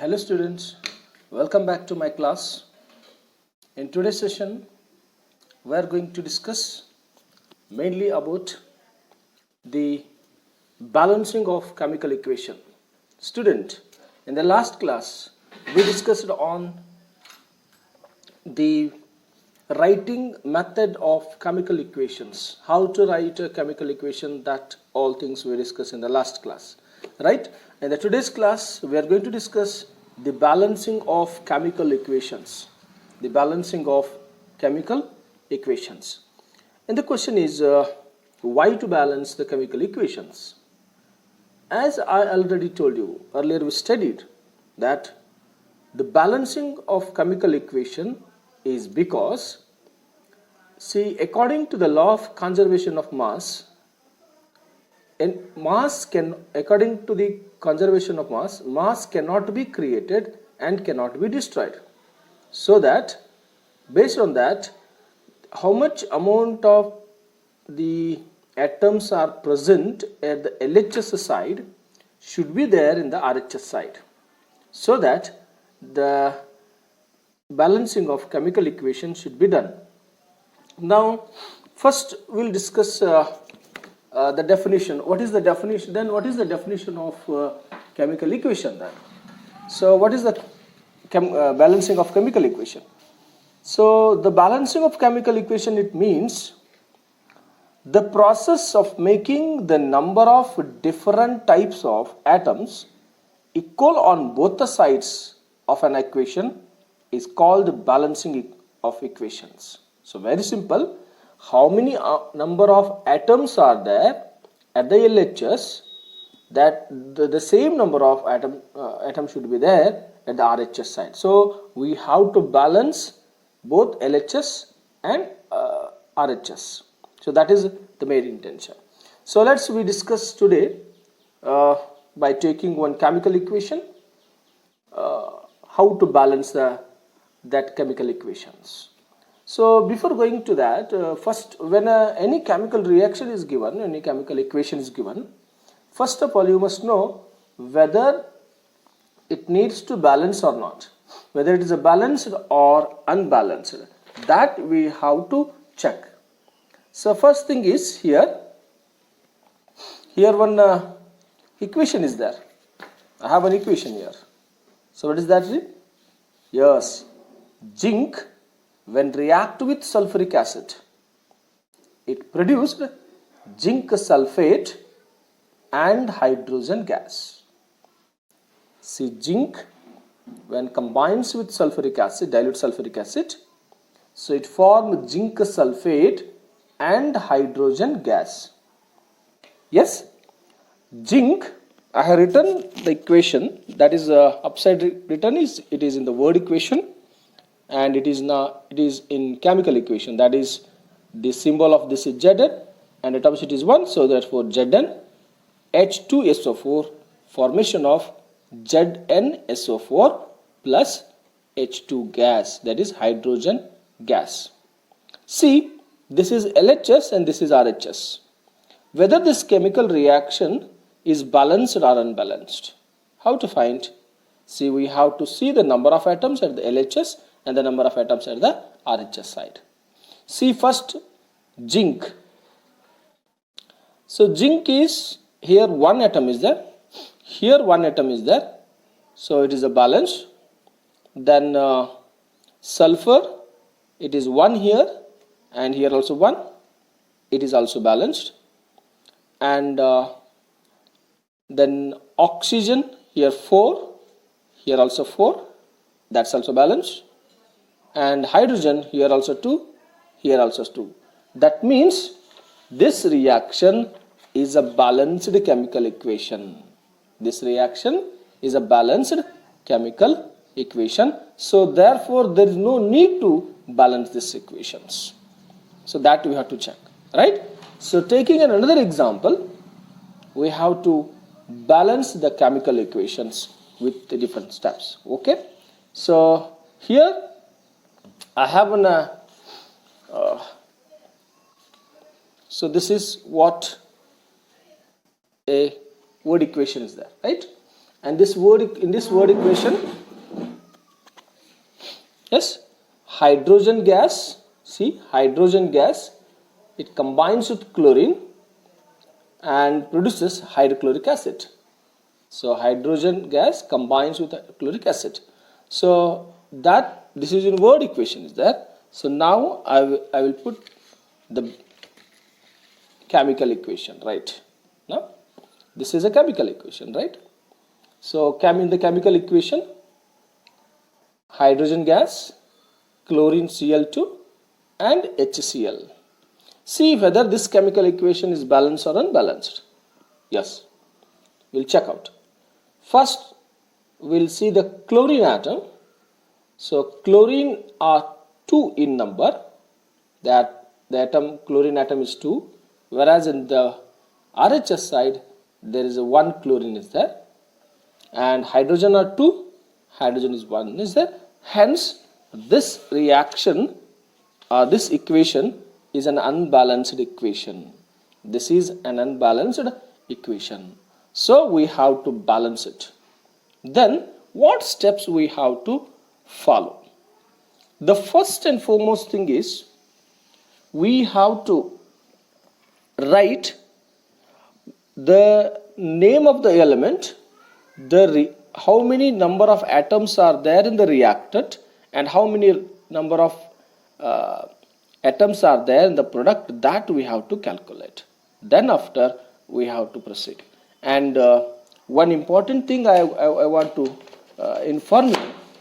Hello students, welcome back to my class. In today's session, we are going to discuss mainly about the balancing of chemical equation. Student, in the last class, we discussed on the writing method of chemical equations, how to write a chemical equation, that all things we discussed in the last class, right? In the today's class we are going to discuss the balancing of chemical equations, the balancing of chemical equations. And the question is why to balance the chemical equations? As I already told you earlier, we studied that the balancing of chemical equation is because, see, according to the law of conservation of mass, according to the conservation of mass cannot be created and cannot be destroyed. So that, based on that, how much amount of the atoms are present at the LHS side should be there in the RHS side, so that the balancing of chemical equation should be done. Now, first we'll discuss the definition. What is the definition? Then what is the definition of chemical equation then? So what is the balancing of chemical equation? So the balancing of chemical equation, it means the process of making the number of different types of atoms equal on both the sides of an equation is called balancing of equations. So very simple, how many number of atoms are there at the LHS, that the same number of atoms should be there at the RHS side. So we have to balance both LHS and RHS. So that is the main intention. So we discuss today by taking one chemical equation, how to balance that chemical equations. So before going to that, first, when any chemical reaction is given, any chemical equation is given, first of all you must know whether it needs to balance or not, whether it is a balanced or unbalanced, that we have to check. So first thing is here one equation is there. I have an equation here. So what is that? Yes, zinc, when react with sulfuric acid, it produced zinc sulfate and hydrogen gas. See, zinc when combines with sulfuric acid, dilute sulfuric acid, so it forms zinc sulfate and hydrogen gas. Yes, zinc, I have written the equation, that is upside written, it is in the word equation, and it is in chemical equation, that is the symbol of this is Zn and atoms it is 1, so therefore Zn H2SO4, formation of ZnSO4 plus H2 gas, that is hydrogen gas. See, this is LHS and this is RHS. Whether this chemical reaction is balanced or unbalanced, how to find? See, we have to see the number of atoms at the LHS and the number of atoms at the RHS side. See, first zinc. So zinc is, here one atom is there, here one atom is there, so it is a balance. Then sulfur, it is 1 here and here also 1, it is also balanced. And then oxygen, here 4, here also 4, that's also balanced. And hydrogen, here also 2, here also 2. That means this reaction is a balanced chemical equation. This reaction is a balanced chemical equation. So therefore there is no need to balance these equations. So that we have to check, right? So taking another example, we have to balance the chemical equations with the different steps. Okay, so here I have an so this is what a word equation is there, right? And in this word equation Yes, hydrogen gas, see hydrogen gas, it combines with chlorine and produces hydrochloric acid. So hydrogen gas combines with chloric acid. So that this is in word equation is there. So now I will put the chemical equation, right? Now this is a chemical equation, right? So in the chemical equation, hydrogen gas, chlorine Cl2 and HCl. See whether this chemical equation is balanced or unbalanced. Yes, we'll check out. First, we'll see the chlorine atom. So chlorine are 2 in number. That the chlorine atom is 2, whereas in the RHS side there is a 1 chlorine is there, and hydrogen are 2, hydrogen is 1 is there. Hence this reaction or this equation is an unbalanced equation. This is an unbalanced equation. So we have to balance it. Then what steps we have to follow? The first and foremost thing is we have to write the name of the element, how many number of atoms are there in the reactant, and how many number of atoms are there in the product, that we have to calculate. Then after we have to proceed. And one important thing I want to inform you,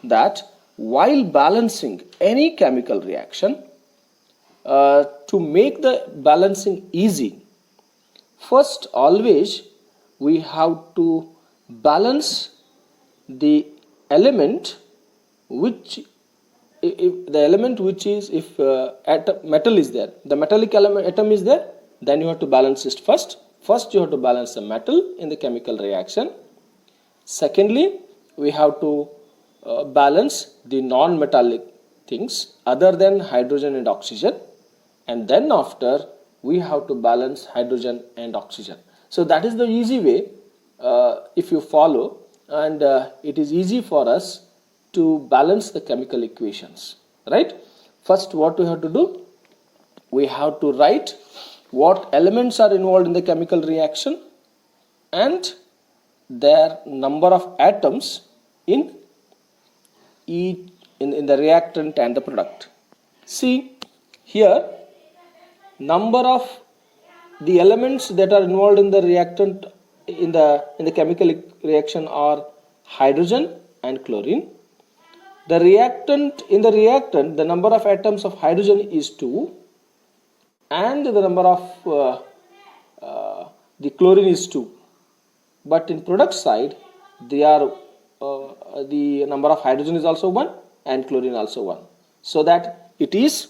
that while balancing any chemical reaction, to make the balancing easy, first always we have to balance the element which, if the element which is, if metal is there, the metallic atom is there, then you have to balance it first. First you have to balance the metal in the chemical reaction. Secondly, we have to balance the non-metallic things other than hydrogen and oxygen, and then after we have to balance hydrogen and oxygen. So that is the easy way if you follow, and it is easy for us to balance the chemical equations, right? First what we have to do, we have to write what elements are involved in the chemical reaction and their number of atoms in the reactant and the product. See here, number of the elements that are involved in the reactant in the chemical reaction are hydrogen and chlorine. The reactant, in the reactant, the number of atoms of hydrogen is 2 and the number of the chlorine is 2. But in product side, they are the number of hydrogen is also 1 and chlorine also 1. So that it is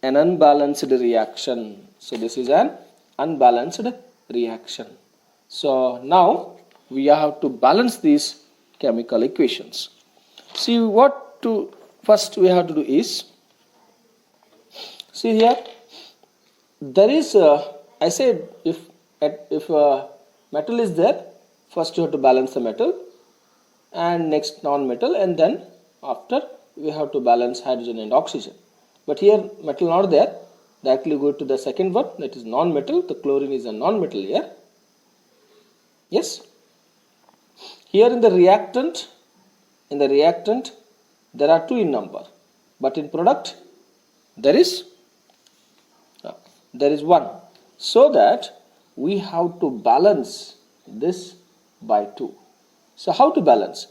an unbalanced reaction. So this is an unbalanced reaction. So now we have to balance these chemical equations. See what to first we have to do is, see here, there is I said if metal is there, first you have to balance the metal and next non-metal, and then after we have to balance hydrogen and oxygen. But here metal not there, directly go to the second one, that is non-metal. The chlorine is a non-metal here. Yes, here in the reactant there are 2 in number, but in product there is 1. So that we have to balance this by 2. So how to balance?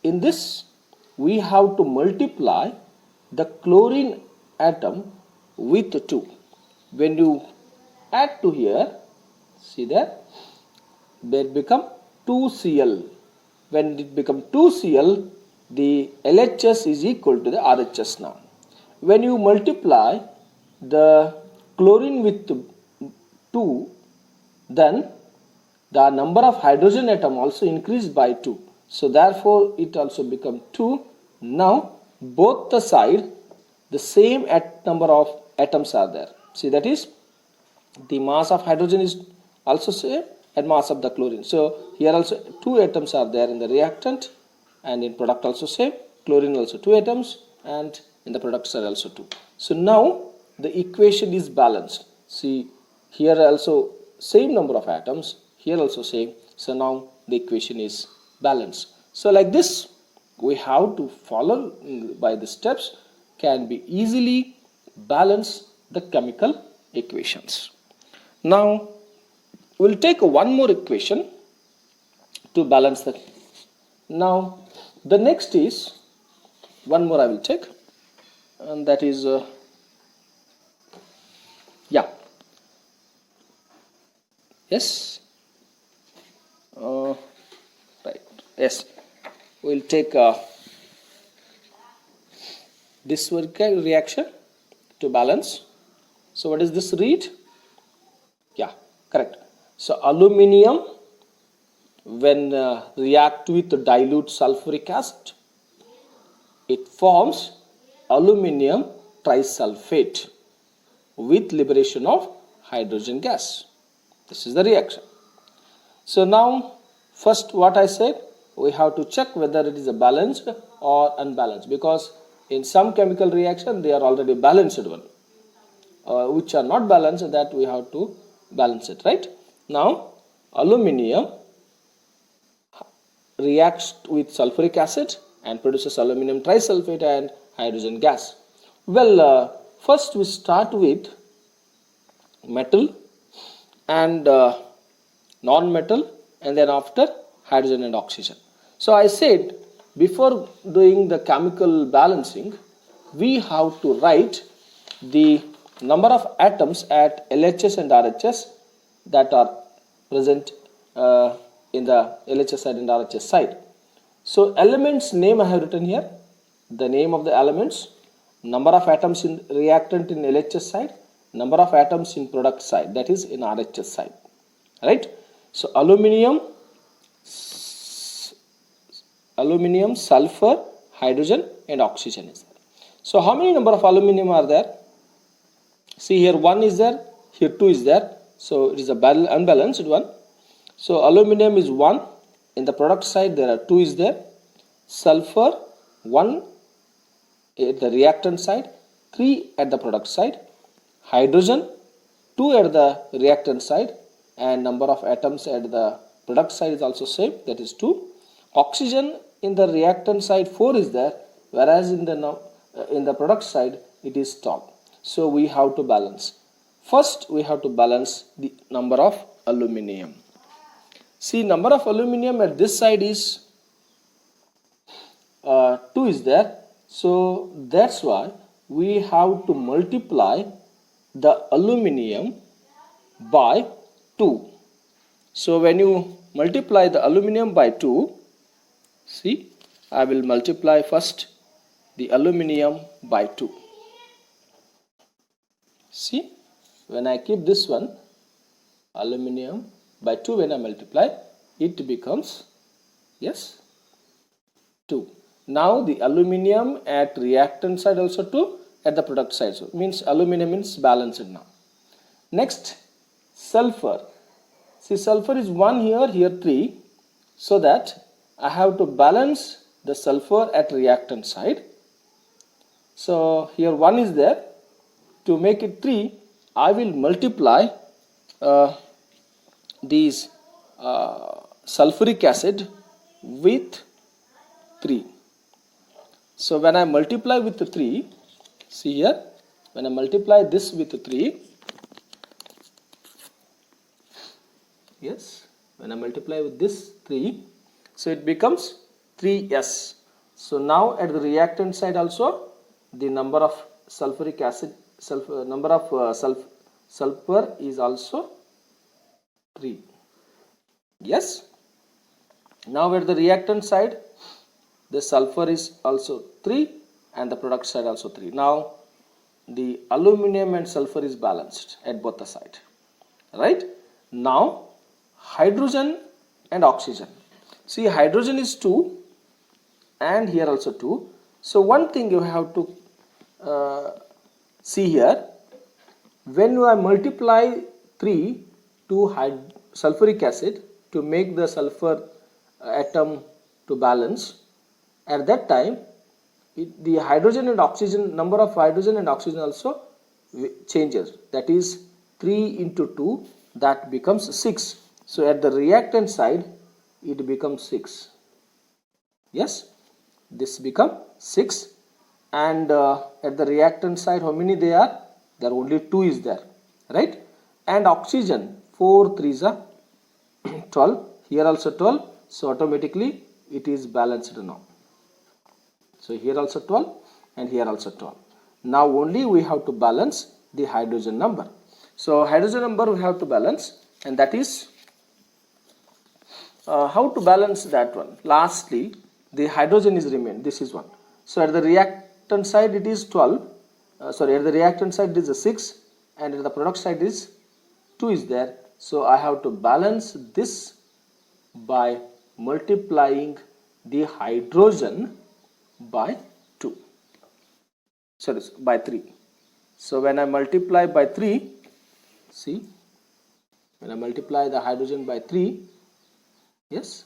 In this we have to multiply the chlorine atom with 2. When you add 2 here, see there become 2Cl. When it become 2Cl, the LHS is equal to the RHS now. When you multiply the chlorine with 2, then the number of hydrogen atom also increased by 2. So therefore it also become 2. Now both the side the same number of atoms are there. See, that is the mass of hydrogen is also same and mass of the chlorine. So here also 2 atoms are there in the reactant, and in product also same. Chlorine also 2 atoms and in the product side also 2. So now the equation is balanced. See, here also same number of atoms, here also same. So now the equation is balanced. So like this we have to follow by the steps, can be easily balance the chemical equations. Now we'll take one more equation to balance that. Now the next is one more I will take, and that is yes, right, yes, we'll take this reaction to balance. So what is this read? Yeah, correct. So aluminium when react with dilute sulfuric acid, it forms aluminium trisulfate with liberation of hydrogen gas. This is the reaction. So now first what I said, we have to check whether it is a balanced or unbalanced, because in some chemical reaction they are already balanced one, which are not balanced, that we have to balance it, right? Now aluminium reacts with sulfuric acid and produces aluminum trisulfate and hydrogen gas. Well, first we start with metal and non-metal, and then after hydrogen and oxygen. So I said before doing the chemical balancing, we have to write the number of atoms at LHS and RHS that are present in the LHS side and RHS side. So elements name I have written here, the name of the elements, number of atoms in reactant in LHS side, number of atoms in product side, that is in RHS side, right? So aluminium, sulfur, hydrogen and oxygen is there. So how many number of aluminium are there? See, here 1 is there, here 2 is there, so it is a unbalanced one. So aluminium is 1, in the product side there are 2 is there, sulfur 1 at the reactant side, 3 at the product side, hydrogen 2 at the reactant side, and number of atoms at the product side is also same, that is 2. Oxygen in the reactant side 4 is there, whereas in the product side it is 12. So we have to balance. First we have to balance the number of aluminium. See, number of aluminium at this side is 2 is there, so that's why we have to multiply the aluminium by 2. So when you multiply the aluminium by 2, see, I will multiply first the aluminium by 2. See, when I keep this one, aluminium by 2, when I multiply, it becomes, yes, 2. Now the aluminium at reactant side also 2, at the product side, so means aluminium is balanced now. Next, sulfur. See, sulfur is 1 here, here 3, so that I have to balance the sulfur at reactant side. So here 1 is there. To make it 3, I will multiply these sulfuric acid with 3. So when I multiply with the 3, see here, when I multiply this with the 3, yes, when I multiply with this 3, so it becomes 3s. So now at the reactant side also, the number of sulfuric acid, number of sulfur is also 3. Yes. Now at the reactant side, the sulfur is also 3 and the product side also 3. Now the aluminum and sulfur is balanced at both the side, right? Now hydrogen and oxygen. See, hydrogen is 2 and here also 2. So one thing you have to see here, when I multiply 3 to sulfuric acid to make the sulfur atom to balance, at that time the hydrogen and oxygen, number of hydrogen and oxygen also changes. That is 3 into 2, that becomes 6. So at the reactant side it becomes 6. Yes, this become 6, and at the reactant side how many they are? There only 2 is there, right? And oxygen 4 3s are 12, here also 12, so automatically it is balanced now. So here also 12 and here also 12. Now only we have to balance the hydrogen number. So hydrogen number we have to balance, and that is how to balance that one. Lastly, the hydrogen is remained. This is one. So at the reactant side it is 12. At the reactant side it is a 6, and at the product side is 2 is there. So I have to balance this by multiplying the hydrogen by 2. Sorry, by 3. So when I multiply by 3, see, when I multiply the hydrogen by 3, yes,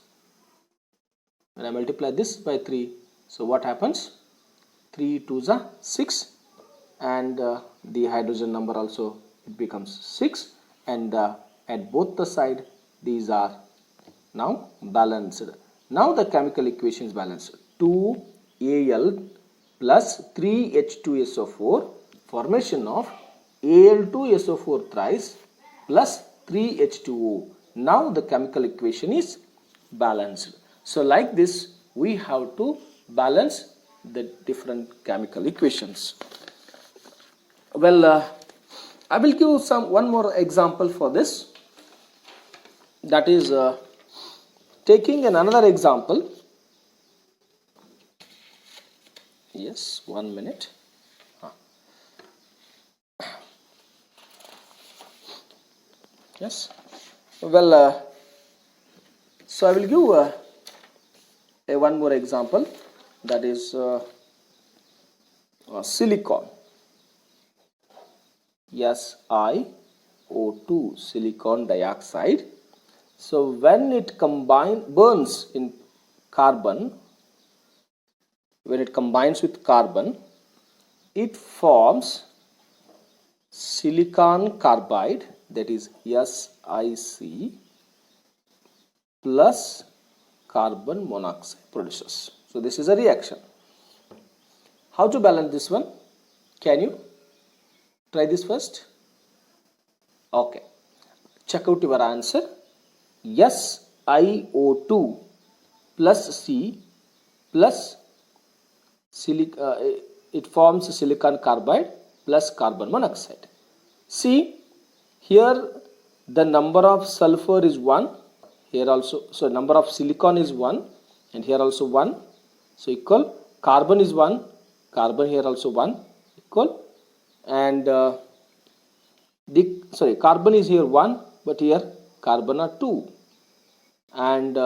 when I multiply this by 3, so what happens? 3 2s are 6, and the hydrogen number also it becomes 6, and at both the side these are now balanced. Now the chemical equation is balanced. 2Al plus 3H2SO4, formation of Al2SO4 thrice plus 3H2O. Now the chemical equation is balanced. So like this we have to balance the different chemical equations. Well, I will give one more example for this. That is taking another example. Yes, 1 minute. Yes. Well, so I will give one more example. That is silicon. SiO2, silicon dioxide. So when it burns in carbon, when it combines with carbon, it forms silicon carbide, that is SiC, plus carbon monoxide produces. So this is a reaction. How to balance this one? Can you try this first? Okay. Check out your answer. SiO2 plus C plus it forms silicon carbide plus carbon monoxide. See, here the number of sulfur is 1, here also, so number of silicon is 1, and here also 1, so equal. Carbon is 1, carbon here also 1, equal, and carbon is here 1, but here carbon are 2, and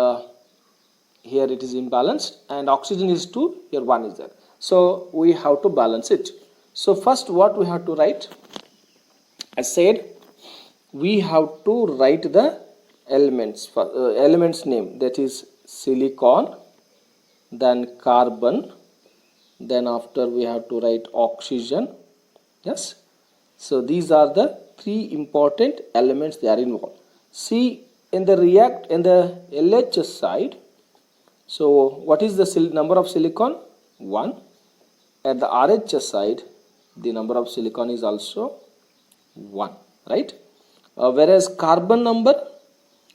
here it is imbalanced, and oxygen is 2, here 1 is there. So we have to balance it. So first what we have to write? I said we have to write the elements name, that is silicon, then carbon, then after we have to write oxygen. Yes, so these are the 3 important elements they are involved. See, in the LHS side, so what is the number of silicon? 1. At the RHS side, the number of silicon is also 1, right? Whereas carbon number,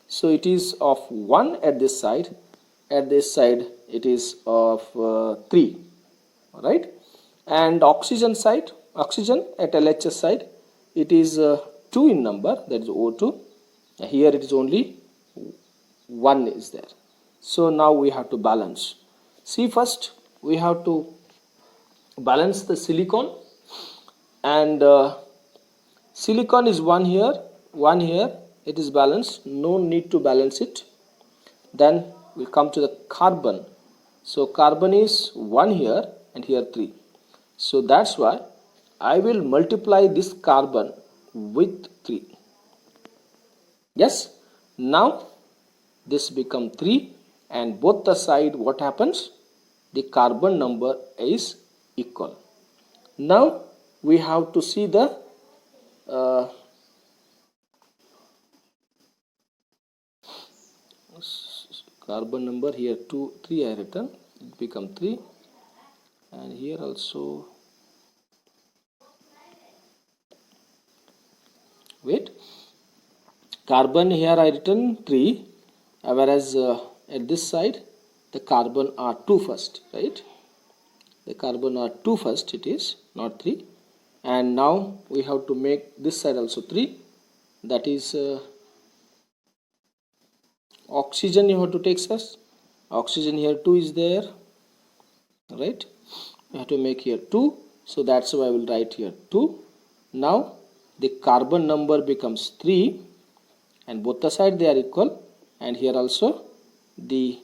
so it is of 1 at this side it is of 3, right? And oxygen at LHS side, it is 2 in number, that is O2. Here it is only 1 is there. So now we have to balance. See, first we have to balance the silicon, and silicon is 1 here, 1 here, it is balanced, no need to balance it. Then we come to the carbon. So carbon is 1 here and here 3. So that's why I will multiply this carbon with 3. Yes, now this become 3, and both the side what happens? The carbon number is equal. Now we have to see the carbon number. Here 3 I written, it become 3, and here also, wait, carbon here I written 3, whereas at this side the carbon are 2 first, right? The carbon are 2 first, it is not 3, and now we have to make this side also 3, that is oxygen you have to take first. Oxygen here 2 is there, right? We have to make here 2, so that's why I will write here 2. Now the carbon number becomes 3, and both the side they are equal, and here also the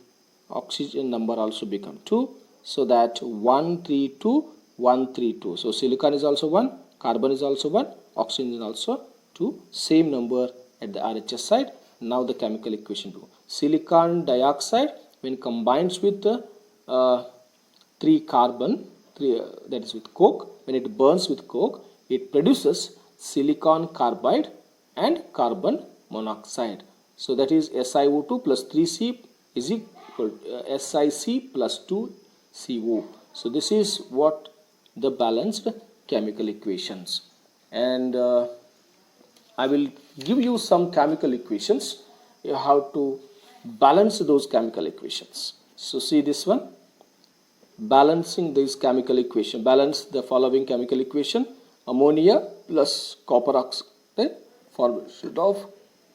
oxygen number also become 2, so that 132 132. So silicon is also 1, carbon is also 1, oxygen is also 2, same number at the RHS side. Now the chemical equation 2. Silicon dioxide when combines with 3 carbon, that is with coke, when it burns with coke, it produces silicon carbide and carbon monoxide. So that is SiO2 plus 3C is equal to SiC plus 2CO. So this is what the balanced chemical equations, and I will give you some chemical equations. You have to balance those chemical equations. So see this one, balancing this chemical equation. Balance the following chemical equation: ammonia plus copper oxide, formation of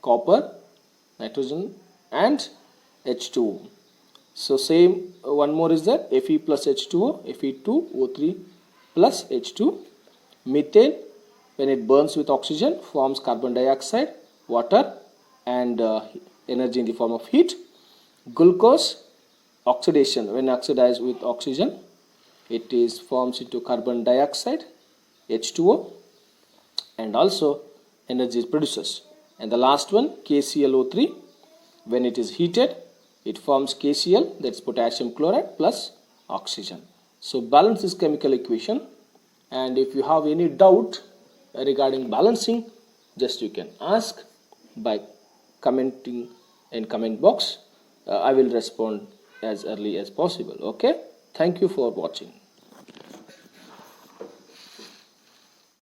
copper, nitrogen and H2O. So same one more is that Fe plus H2O, Fe2O3 plus H2. Methane when it burns with oxygen forms carbon dioxide, water and energy in the form of heat. Glucose oxidation, when oxidized with oxygen, it is forms into carbon dioxide, H2O, and also energy is produces. And the last one, KClO3, when it is heated, it forms KCl, that's potassium chloride plus oxygen. So balance this chemical equation, and if you have any doubt regarding balancing, just you can ask by commenting in comment box. I will respond as early as possible. Okay, thank you for watching.